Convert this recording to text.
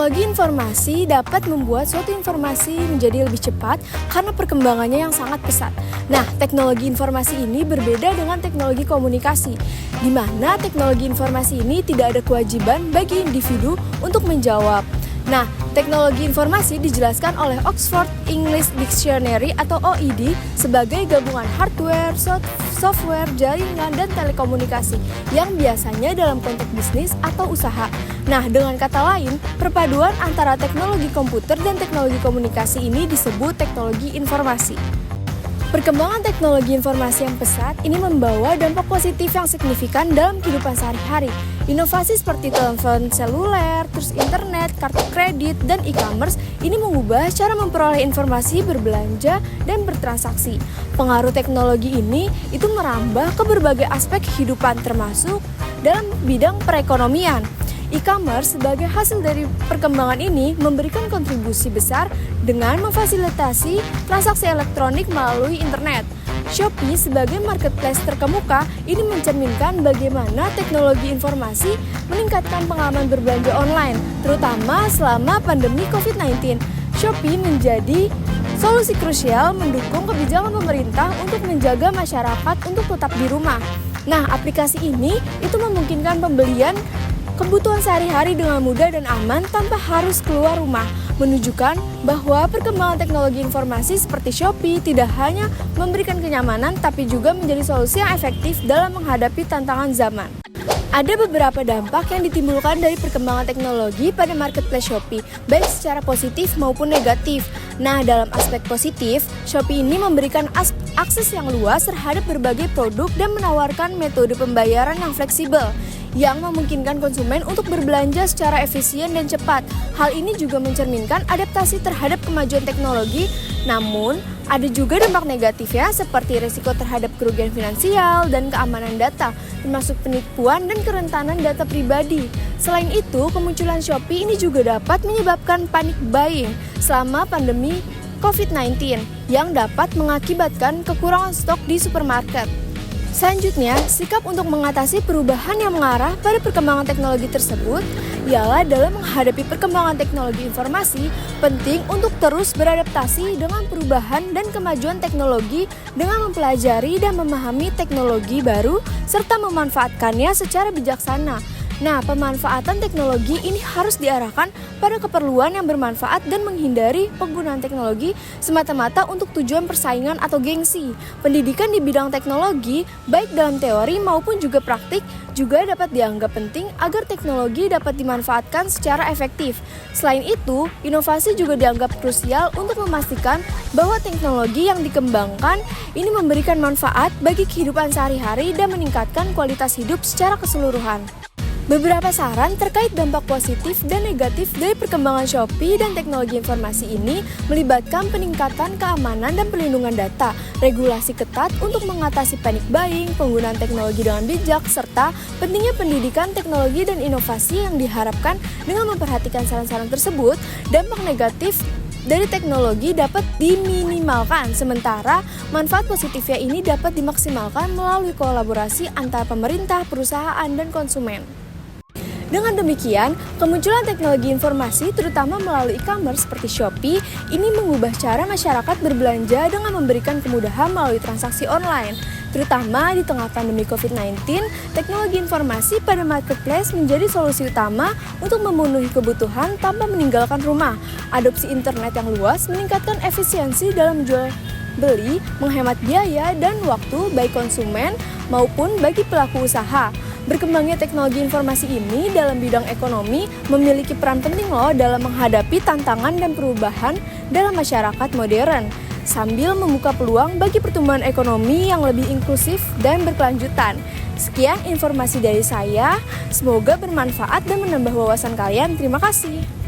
Teknologi informasi dapat membuat suatu informasi menjadi lebih cepat karena perkembangannya yang sangat pesat. Nah, teknologi informasi ini berbeda dengan teknologi komunikasi, di mana teknologi informasi ini tidak ada kewajiban bagi individu untuk menjawab. Nah, teknologi informasi dijelaskan oleh Oxford English Dictionary atau OED sebagai gabungan hardware, software, jaringan, dan telekomunikasi yang biasanya dalam konteks bisnis atau usaha. Nah, dengan kata lain, perpaduan antara teknologi komputer dan teknologi komunikasi ini disebut teknologi informasi. Perkembangan teknologi informasi yang pesat ini membawa dampak positif yang signifikan dalam kehidupan sehari-hari. Inovasi seperti telepon seluler, terus internet, kartu kredit, dan e-commerce ini mengubah cara memperoleh informasi, berbelanja, dan bertransaksi. Pengaruh teknologi ini itu merambah ke berbagai aspek kehidupan termasuk dalam bidang perekonomian. E-commerce sebagai hasil dari perkembangan ini memberikan kontribusi besar dengan memfasilitasi transaksi elektronik melalui internet. Shopee sebagai marketplace terkemuka ini mencerminkan bagaimana teknologi informasi meningkatkan pengalaman berbelanja online, terutama selama pandemi COVID-19. Shopee menjadi solusi krusial mendukung kebijakan pemerintah untuk menjaga masyarakat untuk tetap di rumah. Nah, aplikasi ini itu memungkinkan pembelian kebutuhan sehari-hari dengan mudah dan aman tanpa harus keluar rumah, menunjukkan bahwa perkembangan teknologi informasi seperti Shopee tidak hanya memberikan kenyamanan tapi juga menjadi solusi yang efektif dalam menghadapi tantangan zaman. Ada beberapa dampak yang ditimbulkan dari perkembangan teknologi pada marketplace Shopee, baik secara positif maupun negatif. Nah, dalam aspek positif, Shopee ini memberikan akses yang luas terhadap berbagai produk dan menawarkan metode pembayaran yang fleksibel, yang memungkinkan konsumen untuk berbelanja secara efisien dan cepat. Hal ini juga mencerminkan adaptasi terhadap kemajuan teknologi, namun ada juga dampak negatifnya seperti risiko terhadap kerugian finansial dan keamanan data, termasuk penipuan dan kerentanan data pribadi. Selain itu, kemunculan Shopee ini juga dapat menyebabkan panic buying selama pandemi COVID-19 yang dapat mengakibatkan kekurangan stok di supermarket. Selanjutnya, sikap untuk mengatasi perubahan yang mengarah pada perkembangan teknologi tersebut ialah dalam menghadapi perkembangan teknologi informasi, penting untuk terus beradaptasi dengan perubahan dan kemajuan teknologi dengan mempelajari dan memahami teknologi baru serta memanfaatkannya secara bijaksana. Nah, pemanfaatan teknologi ini harus diarahkan pada keperluan yang bermanfaat dan menghindari penggunaan teknologi semata-mata untuk tujuan persaingan atau gengsi. Pendidikan di bidang teknologi, baik dalam teori maupun juga praktik, juga dapat dianggap penting agar teknologi dapat dimanfaatkan secara efektif. Selain itu, inovasi juga dianggap krusial untuk memastikan bahwa teknologi yang dikembangkan ini memberikan manfaat bagi kehidupan sehari-hari dan meningkatkan kualitas hidup secara keseluruhan. Beberapa saran terkait dampak positif dan negatif dari perkembangan Shopee dan teknologi informasi ini melibatkan peningkatan keamanan dan perlindungan data, regulasi ketat untuk mengatasi panic buying, penggunaan teknologi dengan bijak, serta pentingnya pendidikan teknologi dan inovasi yang diharapkan dengan memperhatikan saran-saran tersebut. Dampak negatif dari teknologi dapat diminimalkan, sementara manfaat positifnya ini dapat dimaksimalkan melalui kolaborasi antara pemerintah, perusahaan, dan konsumen. Dengan demikian, kemunculan teknologi informasi terutama melalui e-commerce seperti Shopee ini mengubah cara masyarakat berbelanja dengan memberikan kemudahan melalui transaksi online. Terutama di tengah pandemi COVID-19, teknologi informasi pada marketplace menjadi solusi utama untuk memenuhi kebutuhan tanpa meninggalkan rumah. Adopsi internet yang luas meningkatkan efisiensi dalam jual beli, menghemat biaya dan waktu baik konsumen maupun bagi pelaku usaha. Berkembangnya teknologi informasi ini dalam bidang ekonomi memiliki peran penting dalam menghadapi tantangan dan perubahan dalam masyarakat modern, sambil membuka peluang bagi pertumbuhan ekonomi yang lebih inklusif dan berkelanjutan. Sekian informasi dari saya, semoga bermanfaat dan menambah wawasan kalian. Terima kasih.